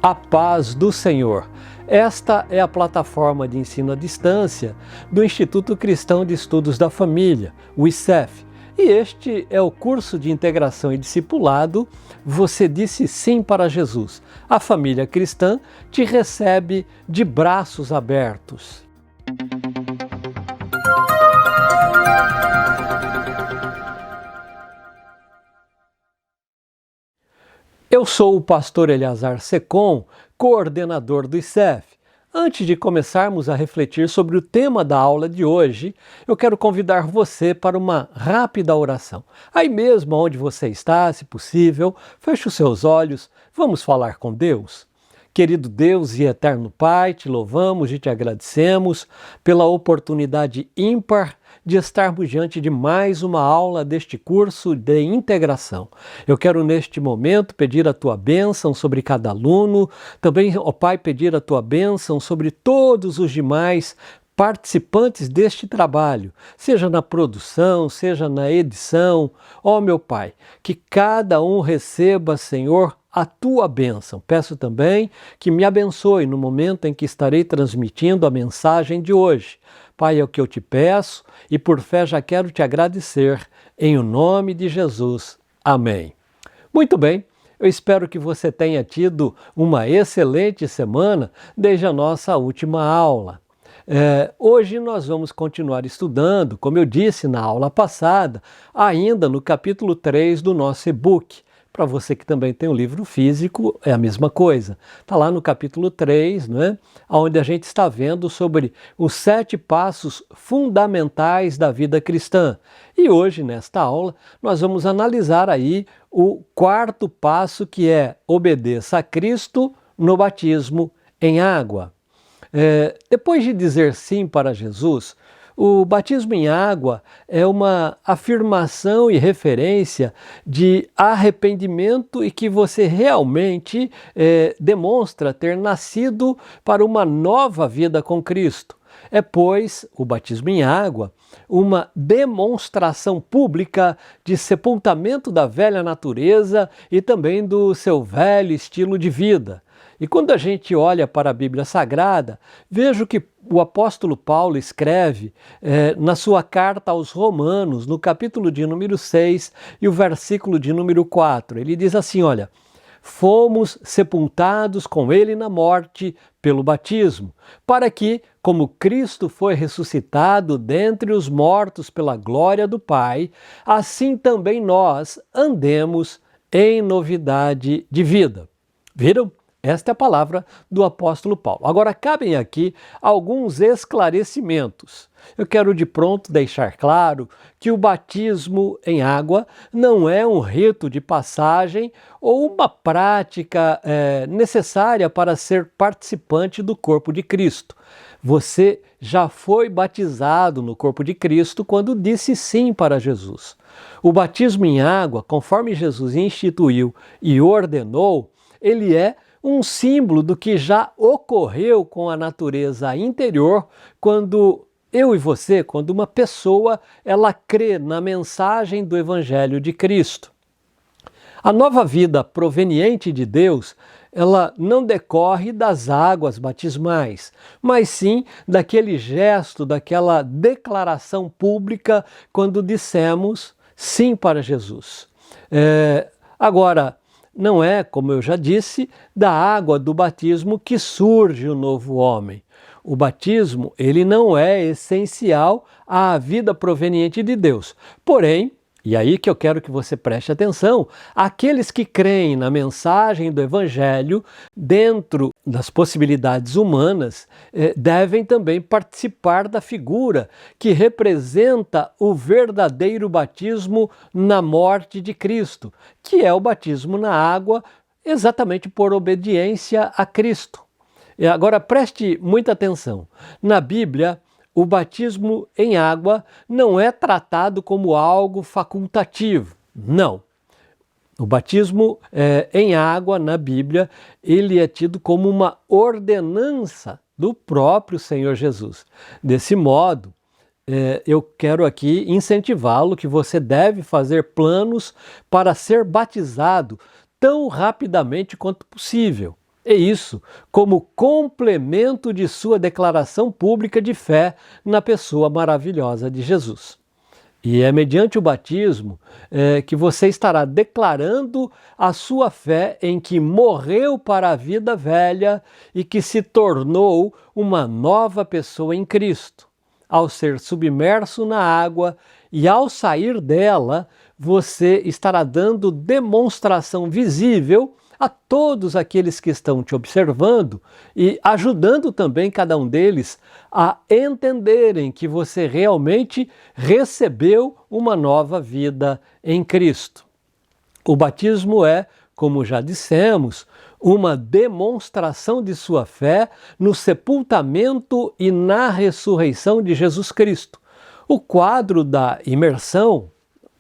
A paz do Senhor. Esta é a plataforma de ensino à distância do Instituto Cristão de Estudos da Família, o ICEF. E este é o curso de integração e discipulado Você Disse Sim para Jesus. A família cristã te recebe de braços abertos. Eu sou o pastor Eleazar Secom, coordenador do ICEF. Antes de começarmos a refletir sobre o tema da aula de hoje, eu quero convidar você para uma rápida oração. Aí mesmo onde você está, se possível, feche os seus olhos, vamos falar com Deus. Querido Deus e eterno Pai, te louvamos e te agradecemos pela oportunidade ímpar de estarmos diante de mais uma aula deste curso de integração. Eu quero neste momento pedir a tua bênção sobre cada aluno, também, ó Pai, pedir a tua bênção sobre todos os demais participantes deste trabalho, seja na produção, seja na edição. Ó meu Pai, que cada um receba, Senhor, a tua bênção. Peço também que me abençoe no momento em que estarei transmitindo a mensagem de hoje. Pai, é o que eu te peço e por fé já quero te agradecer. Em o nome de Jesus. Amém. Muito bem, eu espero que você tenha tido uma excelente semana desde a nossa última aula. Hoje nós vamos continuar estudando, como eu disse na aula passada, ainda no capítulo 3 do nosso e-book. Para você que também tem o livro físico, é a mesma coisa. Está lá no capítulo 3, né, onde a gente está vendo sobre os 7 passos fundamentais da vida cristã. E hoje, nesta aula, nós vamos analisar aí o 4º passo, que é obedeça a Cristo no batismo em água. Depois de dizer sim para Jesus, o batismo em água é uma afirmação e referência de arrependimento e que você realmente demonstra ter nascido para uma nova vida com Cristo. É, pois, o batismo em água, uma demonstração pública de sepultamento da velha natureza e também do seu velho estilo de vida. E quando a gente olha para a Bíblia Sagrada, vejo que o apóstolo Paulo escreve na sua carta aos Romanos, no capítulo de número 6 e o versículo de número 4. Ele diz assim, olha, fomos sepultados com ele na morte pelo batismo, para que, como Cristo foi ressuscitado dentre os mortos pela glória do Pai, assim também nós andemos em novidade de vida. Viram? Esta é a palavra do apóstolo Paulo. Agora, cabem aqui alguns esclarecimentos. Eu quero de pronto deixar claro que o batismo em água não é um rito de passagem ou uma prática necessária para ser participante do corpo de Cristo. Você já foi batizado no corpo de Cristo quando disse sim para Jesus. O batismo em água, conforme Jesus instituiu e ordenou, ele é um símbolo do que já ocorreu com a natureza interior quando eu e você, quando uma pessoa ela crê na mensagem do Evangelho de Cristo. A nova vida proveniente de Deus, ela não decorre das águas batismais, mas sim daquele gesto, daquela declaração pública quando dissemos sim para Jesus. Agora, não é, como eu já disse, da água do batismo que surge o novo homem. O batismo, ele não é essencial à vida proveniente de Deus. Porém, e aí que eu quero que você preste atenção, aqueles que creem na mensagem do Evangelho, dentro das possibilidades humanas, devem também participar da figura que representa o verdadeiro batismo na morte de Cristo, que é o batismo na água, exatamente por obediência a Cristo. Agora preste muita atenção. Na Bíblia, o batismo em água não é tratado como algo facultativo, não. O batismo em água na Bíblia, ele é tido como uma ordenança do próprio Senhor Jesus. Desse modo, eu quero aqui incentivá-lo que você deve fazer planos para ser batizado tão rapidamente quanto possível. E isso como complemento de sua declaração pública de fé na pessoa maravilhosa de Jesus. E é mediante o batismo que você estará declarando a sua fé em que morreu para a vida velha e que se tornou uma nova pessoa em Cristo. Ao ser submerso na água e ao sair dela, você estará dando demonstração visível a todos aqueles que estão te observando e ajudando também cada um deles a entenderem que você realmente recebeu uma nova vida em Cristo. O batismo é, como já dissemos, uma demonstração de sua fé no sepultamento e na ressurreição de Jesus Cristo. O quadro da imersão,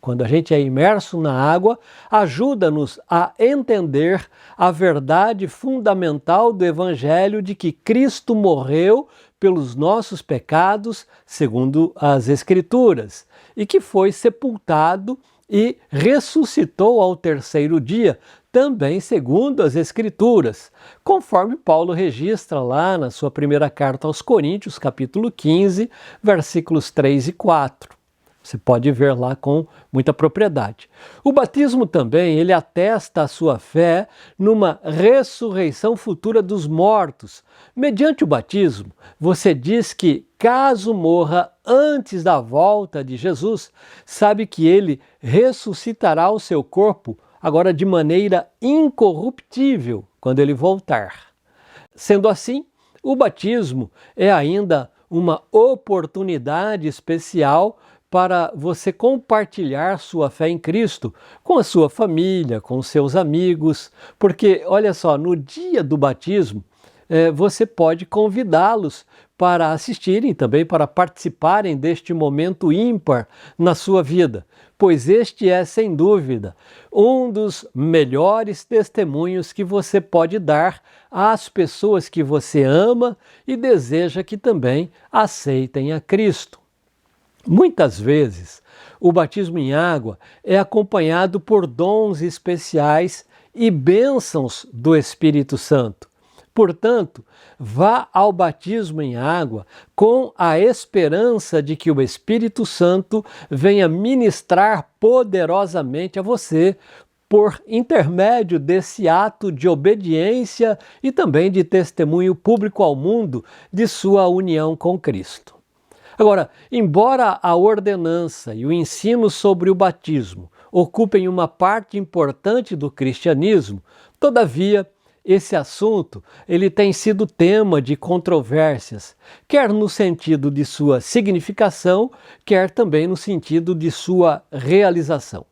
quando a gente é imerso na água, ajuda-nos a entender a verdade fundamental do Evangelho de que Cristo morreu pelos nossos pecados, segundo as Escrituras, e que foi sepultado e ressuscitou ao terceiro dia, também segundo as Escrituras, conforme Paulo registra lá na sua primeira carta aos Coríntios, capítulo 15, versículos 3 e 4. Você pode ver lá com muita propriedade. O batismo também, ele atesta a sua fé numa ressurreição futura dos mortos. Mediante o batismo, você diz que, caso morra antes da volta de Jesus, sabe que ele ressuscitará o seu corpo, agora de maneira incorruptível, quando ele voltar. Sendo assim, o batismo é ainda uma oportunidade especial para você compartilhar sua fé em Cristo com a sua família, com seus amigos, porque, olha só, no dia do batismo, você pode convidá-los para assistirem também, para participarem deste momento ímpar na sua vida, pois este é, sem dúvida, um dos melhores testemunhos que você pode dar às pessoas que você ama e deseja que também aceitem a Cristo. Muitas vezes, o batismo em água é acompanhado por dons especiais e bênçãos do Espírito Santo. Portanto, vá ao batismo em água com a esperança de que o Espírito Santo venha ministrar poderosamente a você por intermédio desse ato de obediência e também de testemunho público ao mundo de sua união com Cristo. Agora, embora a ordenança e o ensino sobre o batismo ocupem uma parte importante do cristianismo, todavia, esse assunto ele tem sido tema de controvérsias, quer no sentido de sua significação, quer também no sentido de sua realização.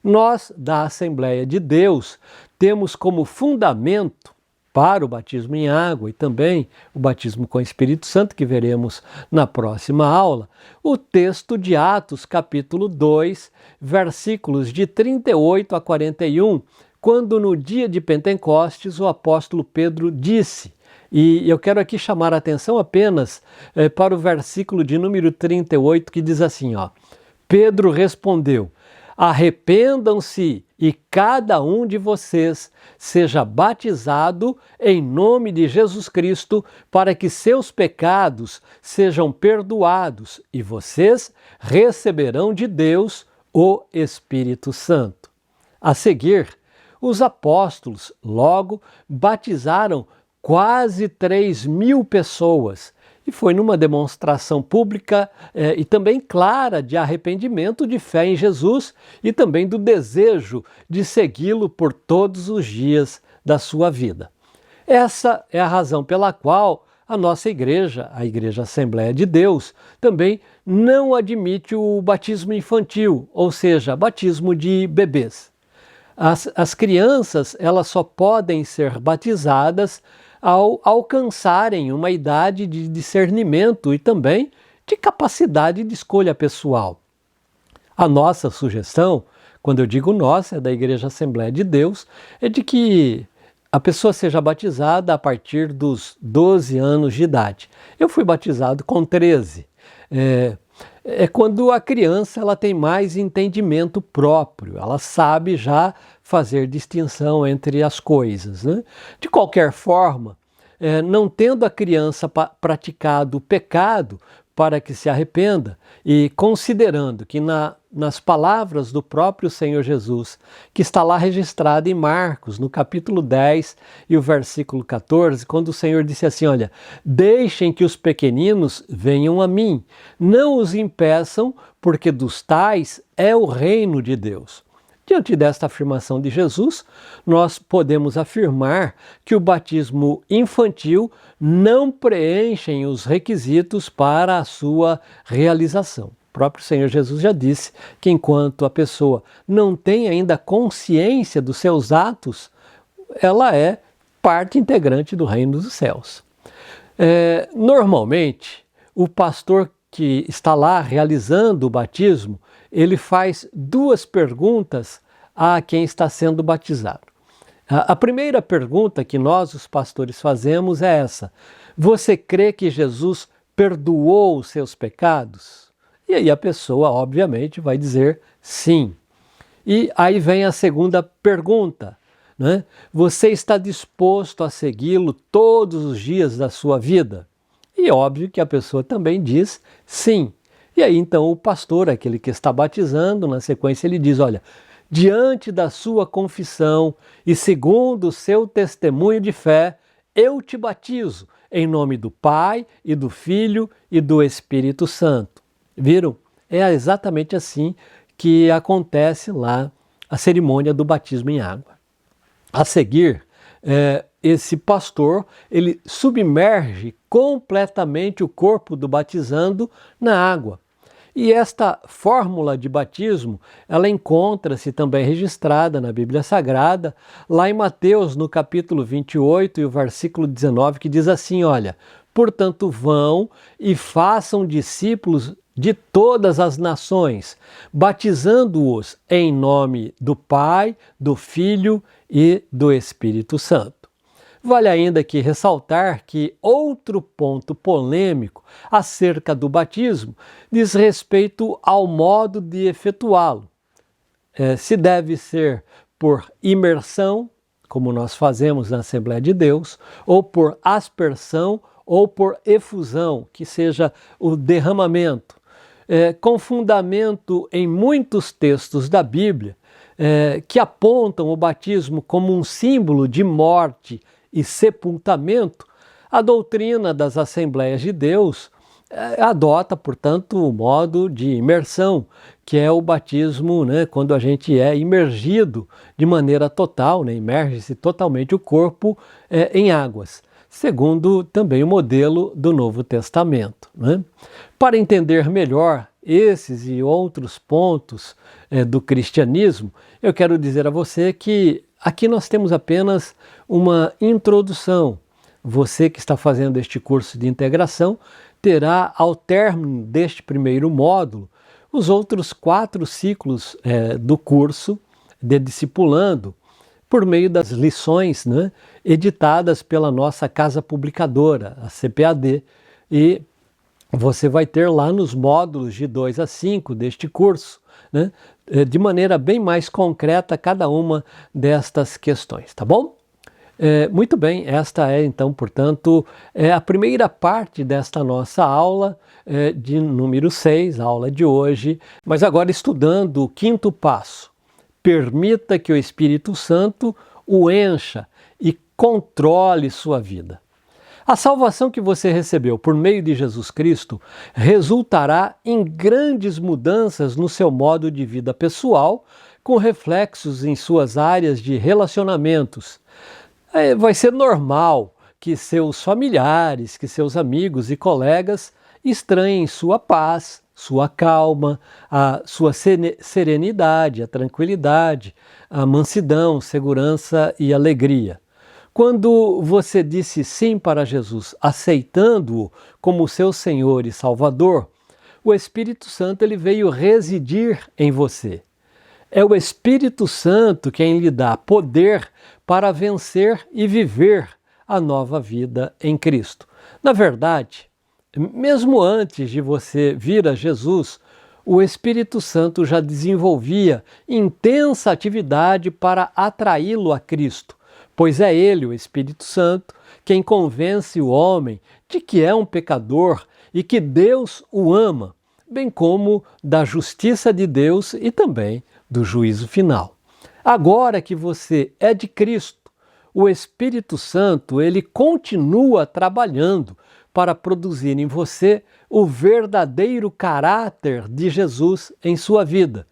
Nós, da Assembleia de Deus, temos como fundamento para o batismo em água e também o batismo com o Espírito Santo, que veremos na próxima aula, o texto de Atos, capítulo 2, versículos de 38 a 41, quando no dia de Pentecostes o apóstolo Pedro disse, e eu quero aqui chamar a atenção apenas para o versículo de número 38, que diz assim, ó, Pedro respondeu, arrependam-se e cada um de vocês seja batizado em nome de Jesus Cristo para que seus pecados sejam perdoados e vocês receberão de Deus o Espírito Santo. A seguir, os apóstolos logo batizaram quase 3.000 pessoas, e foi numa demonstração pública e também clara de arrependimento, de fé em Jesus e também do desejo de segui-lo por todos os dias da sua vida. Essa é a razão pela qual a nossa igreja, a Igreja Assembleia de Deus, também não admite o batismo infantil, ou seja, batismo de bebês. As crianças, elas só podem ser batizadas ao alcançarem uma idade de discernimento e também de capacidade de escolha pessoal. A nossa sugestão, quando eu digo nossa, é da Igreja Assembleia de Deus, é de que a pessoa seja batizada a partir dos 12 anos de idade. Eu fui batizado com 13. é quando a criança ela tem mais entendimento próprio, ela sabe já fazer distinção entre as coisas, né? De qualquer forma, não tendo a criança praticado o pecado para que se arrependa, e considerando que nas palavras do próprio Senhor Jesus, que está lá registrado em Marcos, no capítulo 10 e o versículo 14, quando o Senhor disse assim, olha, deixem que os pequeninos venham a mim, não os impeçam, porque dos tais é o reino de Deus. Diante desta afirmação de Jesus, nós podemos afirmar que o batismo infantil não preenche os requisitos para a sua realização. O próprio Senhor Jesus já disse que enquanto a pessoa não tem ainda consciência dos seus atos, ela é parte integrante do reino dos céus. Normalmente, o pastor que está lá realizando o batismo, ele faz duas perguntas a quem está sendo batizado. A primeira pergunta que nós, os pastores, fazemos é essa: você crê que Jesus perdoou os seus pecados? E aí a pessoa, obviamente, vai dizer sim. E aí vem a segunda pergunta, né? Você está disposto a segui-lo todos os dias da sua vida? E óbvio que a pessoa também diz sim. E aí então o pastor, aquele que está batizando, na sequência ele diz, olha, diante da sua confissão e segundo o seu testemunho de fé, eu te batizo em nome do Pai e do Filho e do Espírito Santo. Viram? É exatamente assim que acontece lá a cerimônia do batismo em água. A seguir, esse pastor, ele submerge completamente o corpo do batizando na água. E esta fórmula de batismo, ela encontra-se também registrada na Bíblia Sagrada, lá em Mateus, no capítulo 28 e o versículo 19, que diz assim, olha, portanto vão e façam discípulos de todas as nações, batizando-os em nome do Pai, do Filho e do Espírito Santo. Vale ainda aqui ressaltar que outro ponto polêmico acerca do batismo diz respeito ao modo de efetuá-lo. Se deve ser por imersão, como nós fazemos na Assembleia de Deus, ou por aspersão, ou por efusão, que seja o derramamento. Com fundamento em muitos textos da Bíblia, que apontam o batismo como um símbolo de morte e sepultamento, a doutrina das Assembleias de Deus adota, portanto, o modo de imersão, que é o batismo, né, quando a gente é imergido de maneira total, né, imerge-se totalmente o corpo em águas, segundo também o modelo do Novo Testamento, né? Para entender melhor esses e outros pontos do cristianismo, eu quero dizer a você que aqui nós temos apenas uma introdução. Você que está fazendo este curso de integração terá, ao término deste primeiro módulo, os outros 4 ciclos do curso de discipulando, por meio das lições, né, editadas pela nossa casa publicadora, a CPAD, e você vai ter lá nos módulos de 2 a 5 deste curso, né, de maneira bem mais concreta cada uma destas questões, tá bom? Muito bem, esta é então, portanto, a primeira parte desta nossa aula de número 6, a aula de hoje, mas agora estudando o 5º passo. Permita que o Espírito Santo o encha e controle sua vida. A salvação que você recebeu por meio de Jesus Cristo resultará em grandes mudanças no seu modo de vida pessoal, com reflexos em suas áreas de relacionamentos. Vai ser normal que seus familiares, que seus amigos e colegas estranhem sua paz, sua calma, a sua serenidade, a tranquilidade, a mansidão, segurança e alegria. Quando você disse sim para Jesus, aceitando-o como seu Senhor e Salvador, o Espírito Santo ele veio residir em você. É o Espírito Santo quem lhe dá poder para vencer e viver a nova vida em Cristo. Na verdade, mesmo antes de você vir a Jesus, o Espírito Santo já desenvolvia intensa atividade para atraí-lo a Cristo, pois é Ele, o Espírito Santo, quem convence o homem de que é um pecador e que Deus o ama, bem como da justiça de Deus e também do juízo final. Agora que você é de Cristo, o Espírito Santo, ele continua trabalhando para produzir em você o verdadeiro caráter de Jesus em sua vida.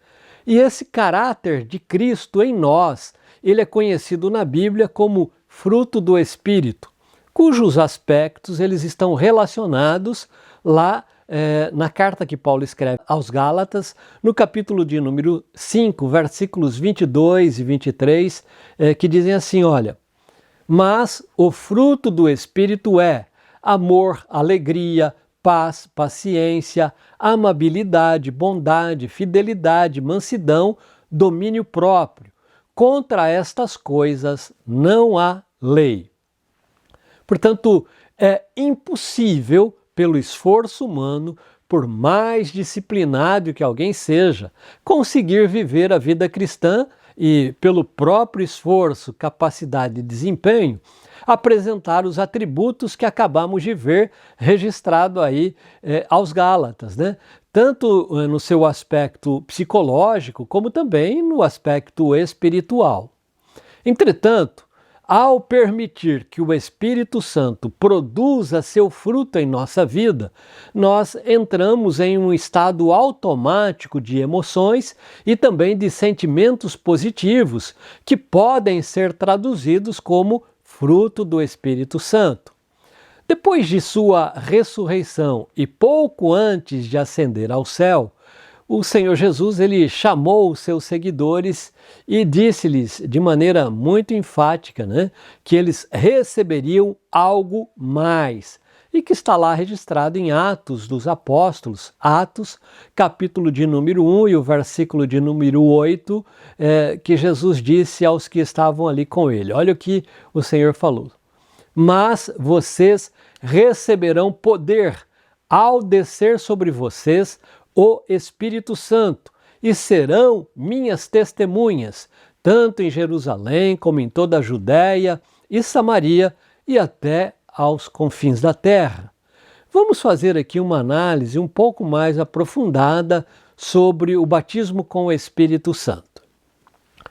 E esse caráter de Cristo em nós, ele é conhecido na Bíblia como fruto do Espírito, cujos aspectos eles estão relacionados lá na carta que Paulo escreve aos Gálatas, no capítulo de número 5, versículos 22 e 23, que dizem assim, olha, mas o fruto do Espírito é amor, alegria, paz, paciência, amabilidade, bondade, fidelidade, mansidão, domínio próprio. Contra estas coisas não há lei. Portanto, é impossível, pelo esforço humano, por mais disciplinado que alguém seja, conseguir viver a vida cristã e, pelo próprio esforço, capacidade e desempenho, apresentar os atributos que acabamos de ver registrado aí aos Gálatas, né? Tanto no seu aspecto psicológico, como também no aspecto espiritual. Entretanto, ao permitir que o Espírito Santo produza seu fruto em nossa vida, nós entramos em um estado automático de emoções e também de sentimentos positivos que podem ser traduzidos como fruto do Espírito Santo. Depois de sua ressurreição e pouco antes de ascender ao céu, o Senhor Jesus ele chamou os seus seguidores e disse-lhes de maneira muito enfática, né, que eles receberiam algo mais. E que está lá registrado em Atos dos Apóstolos, Atos, capítulo de número 1 e o versículo de número 8, que Jesus disse aos que estavam ali com ele. Olha o que o Senhor falou. Mas vocês receberão poder ao descer sobre vocês o Espírito Santo, e serão minhas testemunhas, tanto em Jerusalém como em toda a Judéia e Samaria e até aos confins da terra. Vamos fazer aqui uma análise um pouco mais aprofundada sobre o batismo com o Espírito Santo.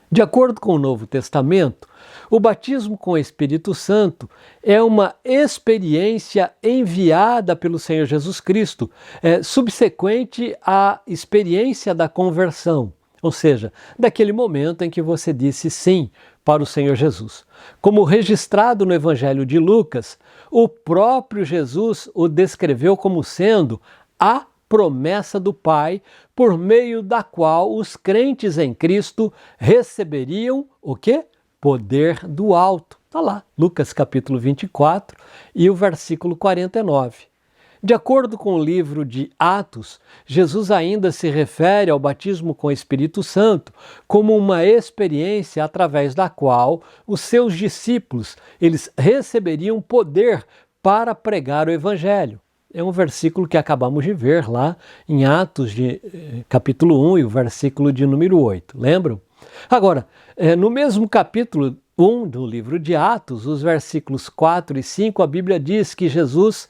De acordo com o Novo Testamento, o batismo com o Espírito Santo é uma experiência enviada pelo Senhor Jesus Cristo, subsequente à experiência da conversão, ou seja, daquele momento em que você disse sim para o Senhor Jesus. Como registrado no Evangelho de Lucas, o próprio Jesus o descreveu como sendo a promessa do Pai, por meio da qual os crentes em Cristo receberiam o quê? Poder do alto. Está lá, Lucas capítulo 24 e o versículo 49. De acordo com o livro de Atos, Jesus ainda se refere ao batismo com o Espírito Santo como uma experiência através da qual os seus discípulos eles receberiam poder para pregar o Evangelho. É um versículo que acabamos de ver lá em Atos, capítulo 1 e o versículo de número 8. Lembram? Agora, no mesmo capítulo 1 do livro de Atos, os versículos 4 e 5, a Bíblia diz que Jesus,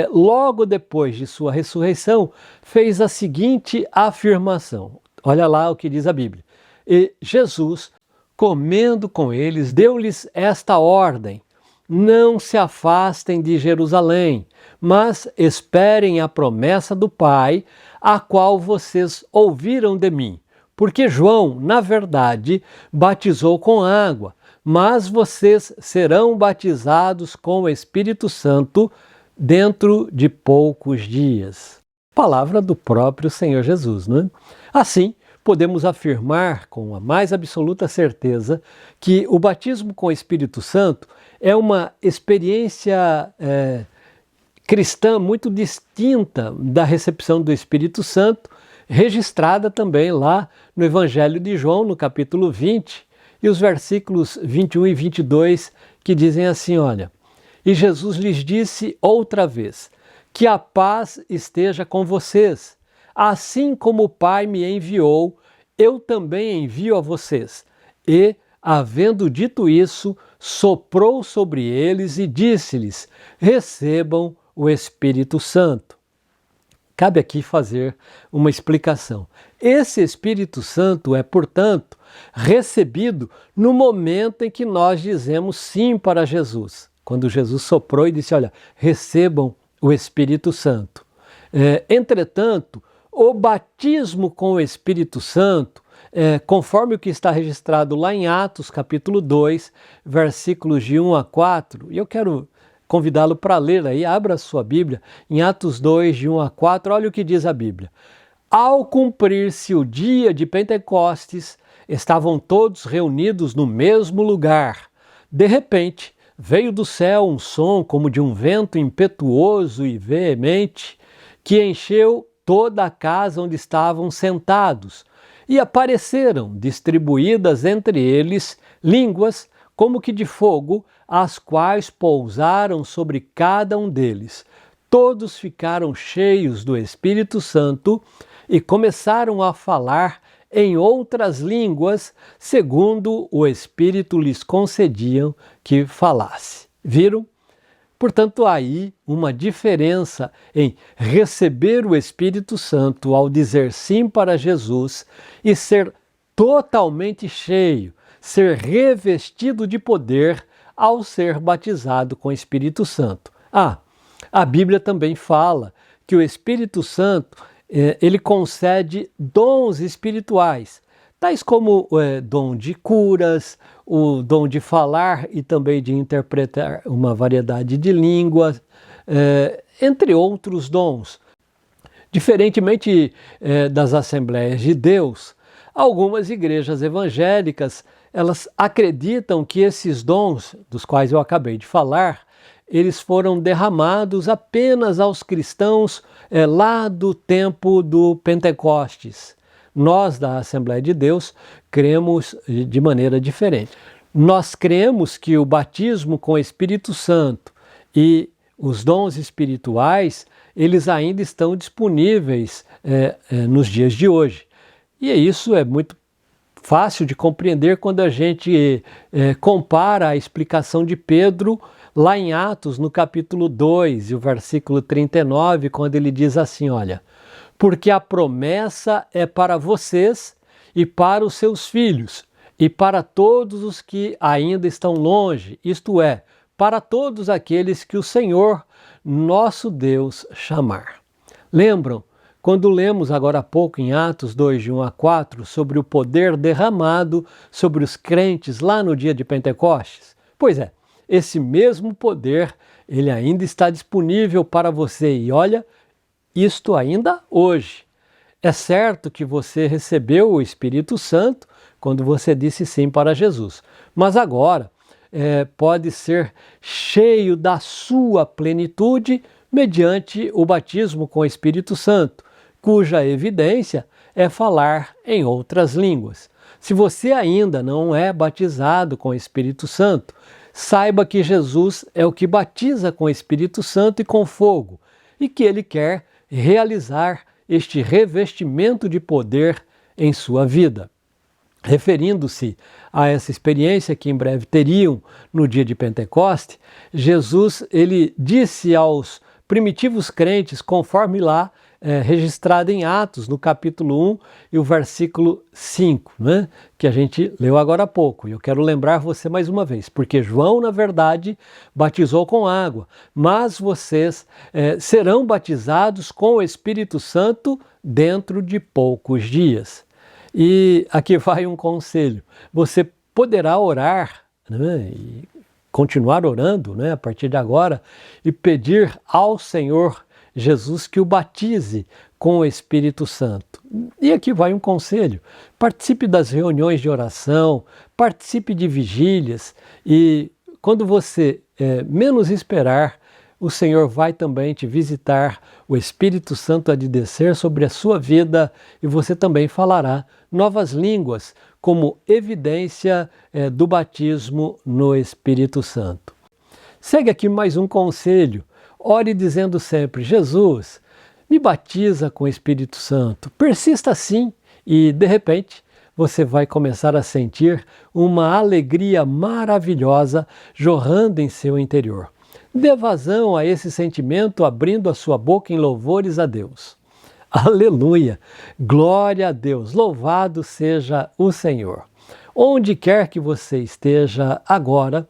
logo depois de sua ressurreição, fez a seguinte afirmação. Olha lá o que diz a Bíblia. E Jesus, comendo com eles, deu-lhes esta ordem: não se afastem de Jerusalém, mas esperem a promessa do Pai, a qual vocês ouviram de mim. Porque João, na verdade, batizou com água, mas vocês serão batizados com o Espírito Santo dentro de poucos dias. Palavra do próprio Senhor Jesus, não é? Assim, podemos afirmar com a mais absoluta certeza que o batismo com o Espírito Santo é uma experiência cristã muito distinta da recepção do Espírito Santo, registrada também lá no Evangelho de João, no capítulo 20, e os versículos 21 e 22, que dizem assim, olha, e Jesus lhes disse outra vez, Que a paz esteja com vocês. Assim como o Pai me enviou, eu também envio a vocês. E, havendo dito isso, soprou sobre eles e disse-lhes: recebam o Espírito Santo. Cabe aqui fazer uma explicação. Esse Espírito Santo é, portanto, recebido no momento em que nós dizemos sim para Jesus. Quando Jesus soprou e disse: olha, recebam o Espírito Santo. Entretanto, o batismo com o Espírito Santo, conforme o que está registrado lá em Atos capítulo 2, versículos de 1 a 4, e eu quero convidá-lo para ler aí, abra a sua Bíblia, em Atos 2, de 1 a 4, olha o que diz a Bíblia. Ao cumprir-se o dia de Pentecostes, estavam todos reunidos no mesmo lugar. De repente, veio do céu um som como de um vento impetuoso e veemente, que encheu toda a casa onde estavam sentados, e apareceram, distribuídas entre eles, línguas como que de fogo, as quais pousaram sobre cada um deles. Todos ficaram cheios do Espírito Santo e começaram a falar em outras línguas, segundo o Espírito lhes concedia que falasse. Viram? Portanto, há aí uma diferença em receber o Espírito Santo ao dizer sim para Jesus e ser totalmente cheio, ser revestido de poder ao ser batizado com o Espírito Santo. A Bíblia também fala que o Espírito Santo ele concede dons espirituais, tais como o dom de curas, o dom de falar e também de interpretar uma variedade de línguas, entre outros dons. Diferentemente das Assembleias de Deus, algumas igrejas evangélicas, elas acreditam que esses dons, dos quais eu acabei de falar, eles foram derramados apenas aos cristãos lá do tempo do Pentecostes. Nós, da Assembleia de Deus, cremos de maneira diferente. Nós cremos que o batismo com o Espírito Santo e os dons espirituais, eles ainda estão disponíveis nos dias de hoje. E isso é muito fácil de compreender quando a gente compara a explicação de Pedro lá em Atos, no capítulo 2, e o versículo 39, quando ele diz assim, olha, porque a promessa é para vocês e para os seus filhos, e para todos os que ainda estão longe, isto é, para todos aqueles que o Senhor, nosso Deus, chamar. Lembram, quando lemos agora há pouco em Atos 2, de 1 a 4, sobre o poder derramado sobre os crentes lá no dia de Pentecostes? Pois é, esse mesmo poder, ele ainda está disponível para você. E olha, isto ainda hoje. É certo que você recebeu o Espírito Santo quando você disse sim para Jesus. Mas agora pode ser cheio da sua plenitude mediante o batismo com o Espírito Santo, cuja evidência é falar em outras línguas. Se você ainda não é batizado com o Espírito Santo, saiba que Jesus é o que batiza com o Espírito Santo e com fogo, e que ele quer realizar este revestimento de poder em sua vida. Referindo-se a essa experiência que em breve teriam no dia de Pentecoste, Jesus ele disse aos primitivos crentes, conforme lá registrado em Atos, no capítulo 1 e o versículo 5, né, que a gente leu agora há pouco. E eu quero lembrar você mais uma vez, porque João, na verdade, batizou com água, mas vocês serão batizados com o Espírito Santo dentro de poucos dias. E aqui vai um conselho, você poderá orar, né, e continuar orando, né, a partir de agora, e pedir ao Senhor Jesus que o batize com o Espírito Santo. E aqui vai um conselho, participe das reuniões de oração, participe de vigílias e quando você menos esperar, o Senhor vai também te visitar, o Espírito Santo há de descer sobre a sua vida e você também falará novas línguas como evidência do batismo no Espírito Santo. Segue aqui mais um conselho. Ore dizendo sempre: Jesus, me batiza com o Espírito Santo. Persista assim e, de repente, você vai começar a sentir uma alegria maravilhosa jorrando em seu interior. Dê vazão a esse sentimento abrindo a sua boca em louvores a Deus. Aleluia! Glória a Deus! Louvado seja o Senhor! Onde quer que você esteja agora,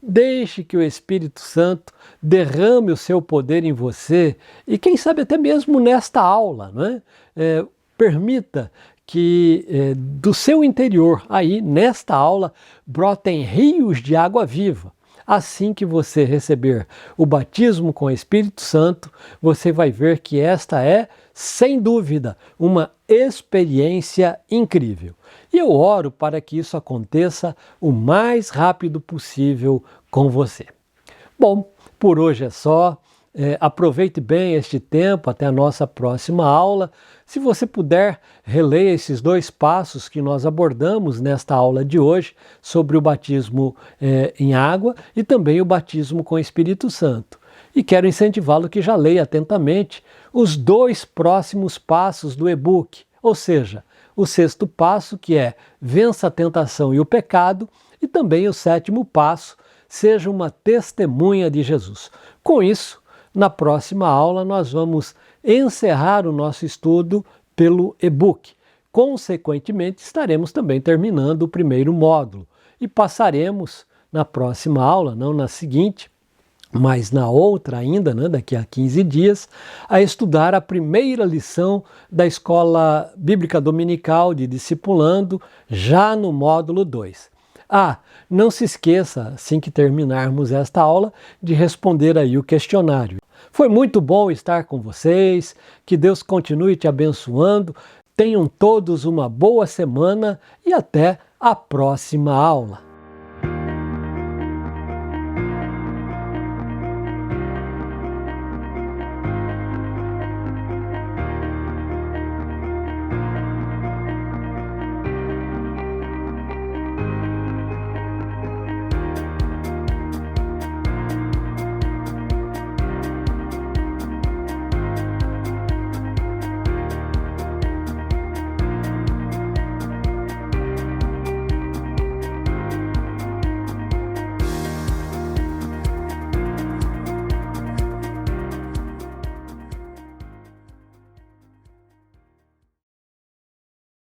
deixe que o Espírito Santo derrame o seu poder em você e quem sabe até mesmo nesta aula, não é? Permita que do seu interior, aí nesta aula, brotem rios de água viva. Assim que você receber o batismo com o Espírito Santo, você vai ver que esta é, sem dúvida, uma experiência incrível. E eu oro para que isso aconteça o mais rápido possível com você. Bom, por hoje é só. Aproveite bem este tempo até a nossa próxima aula. Se você puder, releia esses 2 passos que nós abordamos nesta aula de hoje sobre o batismo em água e também o batismo com o Espírito Santo. E quero incentivá-lo que já leia atentamente os 2 próximos passos do e-book, ou seja, o 6º passo, que é vença a tentação e o pecado, e também o 7º passo, seja uma testemunha de Jesus. Com isso, na próxima aula nós vamos encerrar o nosso estudo pelo e-book. Consequentemente, estaremos também terminando o 1º módulo e passaremos na próxima aula, não na seguinte, mas na outra ainda, né, daqui a 15 dias, a estudar a primeira lição da Escola Bíblica Dominical de Discipulando, já no módulo 2. Não se esqueça, assim que terminarmos esta aula, de responder aí o questionário. Foi muito bom estar com vocês, que Deus continue te abençoando, tenham todos uma boa semana e até a próxima aula.